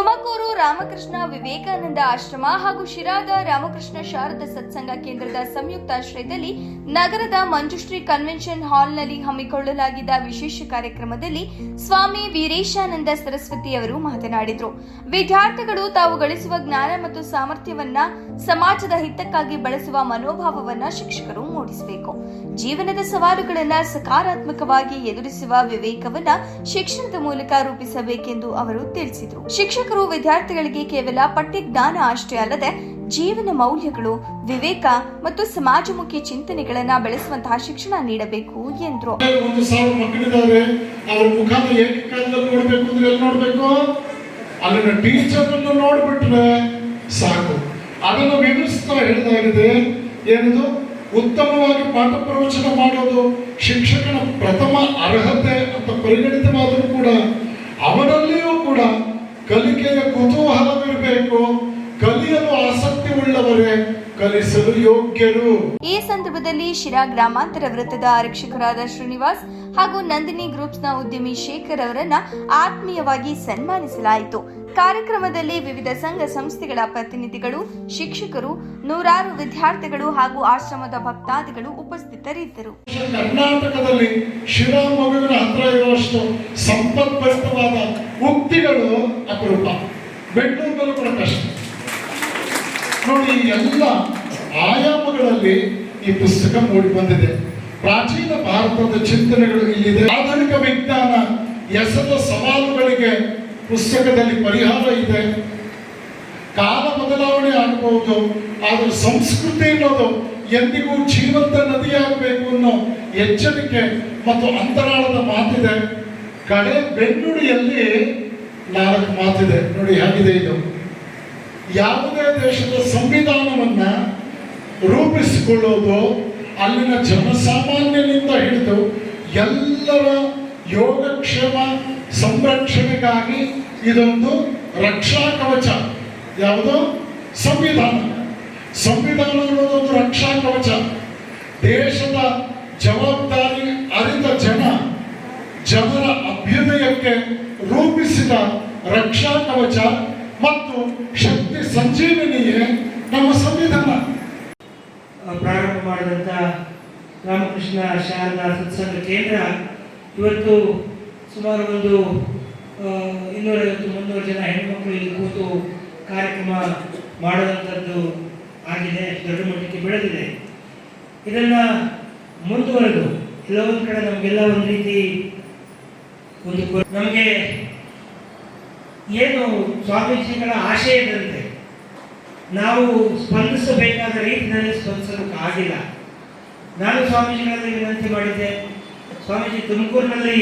ತುಮಕೂರು ರಾಮಕೃಷ್ಣ ವಿವೇಕಾನಂದ ಆಶ್ರಮ ಹಾಗೂ ಶಿರಾದ ರಾಮಕೃಷ್ಣ ಶಾರದಾ ಸತ್ಸಂಗ ಕೇಂದ್ರದ ಸಂಯುಕ್ತಾಶ್ರಯದಲ್ಲಿ ನಗರದ ಮಂಜುಶ್ರೀ ಕನ್ವೆನ್ಷನ್ ಹಾಲ್ನಲ್ಲಿ ಹಮ್ಮಿಕೊಳ್ಳಲಾಗಿದ್ದ ವಿಶೇಷ ಕಾರ್ಯಕ್ರಮದಲ್ಲಿ ಸ್ವಾಮಿ ವೀರೇಶಾನಂದ ಸರಸ್ವತಿ ಅವರು ಮಾತನಾಡಿದರು. ವಿದ್ಯಾರ್ಥಿಗಳು ತಾವು ಗಳಿಸುವ ಜ್ಞಾನ ಮತ್ತು ಸಾಮರ್ಥ್ಯವನ್ನ ಸಮಾಜದ ಹಿತಕ್ಕಾಗಿ ಬಳಸುವ ಮನೋಭಾವವನ್ನ ಶಿಕ್ಷಕರು ಮೂಡಿಸಬೇಕು. ಜೀವನದ ಸವಾಲುಗಳನ್ನ ಸಕಾರಾತ್ಮಕವಾಗಿ ಎದುರಿಸುವ ವಿವೇಕವನ್ನ ಶಿಕ್ಷಣದ ಮೂಲಕ ರೂಪಿಸಬೇಕೆಂದು ಅವರು ತಿಳಿಸಿದರು. ಶಿಕ್ಷಕರು ವಿದ್ಯಾರ್ಥಿಗಳಿಗೆ ಕೇವಲ ಪಠ್ಯ ಜ್ಞಾನ ಅಷ್ಟೇ ಅಲ್ಲದೆ ಜೀವನ ಮೌಲ್ಯಗಳು, ವಿವೇಕ ಮತ್ತು ಸಮಾಜಮುಖಿ ಚಿಂತನೆಗಳನ್ನ ಬೆಳೆಸುವಂತಹ ಶಿಕ್ಷಣ ನೀಡಬೇಕು ಎಂದರು. ಅಲ್ಲಿನ ಟೀಚರ್ ಅನ್ನು ನೋಡ್ಬಿಟ್ರೆ ಸಾಕು, ಅದನ್ನು ವಿವರಿಸ್ತಾ ಹೇಳಿದಾಗಿದೆ. ಏನದು ಉತ್ತಮವಾಗಿ ಪಾಠ ಪ್ರವಚನ ಮಾಡೋದು ಶಿಕ್ಷಕನ ಪ್ರಥಮ ಅರ್ಹತೆ ಅಂತ ಪರಿಗಣಿತವಾದರೂ ಕೂಡ ಅವರಲ್ಲಿಯೂ ಕೂಡ ಕಲಿಕೆಯ ಕುತೂಹಲವಿರಬೇಕು. ಕಲಿಯಲು ಆಸಕ್ತಿ ಉಳ್ಳವರೇ ಕಲಿಸಲು ಯೋಗ್ಯರು. ಈ ಸಂದರ್ಭದಲ್ಲಿ ಶಿರಾ ಗ್ರಾಮಾಂತರ ವೃತ್ತದ ಆರಕ್ಷಕರಾದ ಶ್ರೀನಿವಾಸ್ ಹಾಗೂ ನಂದಿನಿ ಗ್ರೂಪ್ಸ್ನ ಉದ್ಯಮಿ ಶೇಖರ್ ಅವರನ್ನ ಆತ್ಮೀಯವಾಗಿ ಸನ್ಮಾನಿಸಲಾಯಿತು. ಕಾರ್ಯಕ್ರಮದಲ್ಲಿ ವಿವಿಧ ಸಂಘ ಸಂಸ್ಥೆಗಳ ಪ್ರತಿನಿಧಿಗಳು, ಶಿಕ್ಷಕರು, ನೂರಾರು ವಿದ್ಯಾರ್ಥಿಗಳು ಹಾಗೂ ಆಶ್ರಮದ ಭಕ್ತಾದಿಗಳು ಉಪಸ್ಥಿತರಿದ್ದರು. ಕರ್ನಾಟಕದಲ್ಲಿ ಶಿರಾ ಮಗುವಿನ ಹತ್ರ ಇರುವಷ್ಟು ಸಂಪದ್ಭರಿತವಾದ ಉಕ್ತಿಗಳು ಅಪರೂಪ. ಬೆಂಗಳೂರಿನಲ್ಲೂ ಕೂಡ ಕಷ್ಟ ನೋಡಿ. ಎಲ್ಲ ಆಯಾಮಗಳಲ್ಲಿ ಈ ಪುಸ್ತಕ ಮೂಡಿ ಬಂದಿದೆ. ಪ್ರಾಚೀನ ಭಾರತದ ಚಿಂತನೆಗಳು ಇಲ್ಲಿದೆ. ಆಧುನಿಕ ವಿಜ್ಞಾನ ಎಸೆದ ಸವಾಲುಗಳಿಗೆ ಪುಸ್ತಕದಲ್ಲಿ ಪರಿಹಾರ ಇದೆ. ಕಾಲ ಬದಲಾವಣೆ ಆಗಬಹುದು, ಆದರೆ ಸಂಸ್ಕೃತಿ ಅನ್ನೋದು ಎಂದಿಗೂ ಜೀವಂತ ನದಿಯಾಗಬೇಕು ಅನ್ನೋ ಎಚ್ಚರಿಕೆ ಮತ್ತು ಅಂತರಾಳದ ಮಾತಿದೆ. ಕಡೆ ಬೆನ್ನುಡಿಯಲ್ಲಿ 4 ಮಾತಿದೆ ನೋಡಿ. ಹೇಗಿದೆ ಇದು? ಯಾವುದೇ ದೇಶದ ಸಂವಿಧಾನವನ್ನ ರೂಪಿಸಿಕೊಳ್ಳೋದು ಅಲ್ಲಿನ ಜನಸಾಮಾನ್ಯನಿಂದ ಹಿಡಿದು ಎಲ್ಲರ ಯೋಗಕ್ಷೇಮ ಸಂರಕ್ಷಣೆಗಾಗಿ ಇದೊಂದು ರಕ್ಷಾ ಕವಚ. ಯಾವುದು? ಸಂವಿಧಾನ. ಸಂವಿಧಾನ ಅನ್ನೋದೊಂದು ರಕ್ಷಾ ಕವಚ. ದೇಶದ ಜವಾಬ್ದಾರಿ ಅರಿತ ಜನರ ಅಭ್ಯುದಯಕ್ಕೆ ರೂಪಿಸಿದ ರಕ್ಷಾ ಕವಚ ಮತ್ತು ಶಕ್ತಿ ಸಂಜೀವಿನಿಯೇ ನಮ್ಮ ಸಂವಿಧಾನ. ಪ್ರಾರಂಭ ಮಾಡಿದಂಥ ರಾಮಕೃಷ್ಣ ಶಾರದಾ ಸತ್ಸಂಗ ಕೇಂದ್ರ ಇವತ್ತು ಸುಮಾರು ಒಂದು 250-300 ಜನ ಹೆಣ್ಮಕ್ಳು ಇಲ್ಲಿ ಕೂತು ಕಾರ್ಯಕ್ರಮ ಮಾಡುವಂಥದ್ದು ಆಗಿದೆ. ದೊಡ್ಡ ಮಟ್ಟಕ್ಕೆ ಬೆಳೆದಿದೆ. ಇದನ್ನು ಮುಂದುವರೆದು ಕೆಲವೊಂದು ಕಡೆ ನಮಗೆಲ್ಲ ಒಂದು ರೀತಿ ನಮಗೆ ಏನು ಸ್ವಾಮೀಜಿಗಳ ಆಶಯದಂತೆ ನಾವು ಸ್ಪಂದಿಸಬೇಕಾದ ರೀತಿಯಲ್ಲಿ ಸ್ಪಂದಿಸೋದಕ್ಕೆ ಆಗಿಲ್ಲ. ನಾನು ಸ್ವಾಮೀಜಿಗಳಲ್ಲಿ ವಿನಂತಿ ಮಾಡಿದ್ದೆ. ಸ್ವಾಮೀಜಿ ತುಮಕೂರಿನಲ್ಲಿ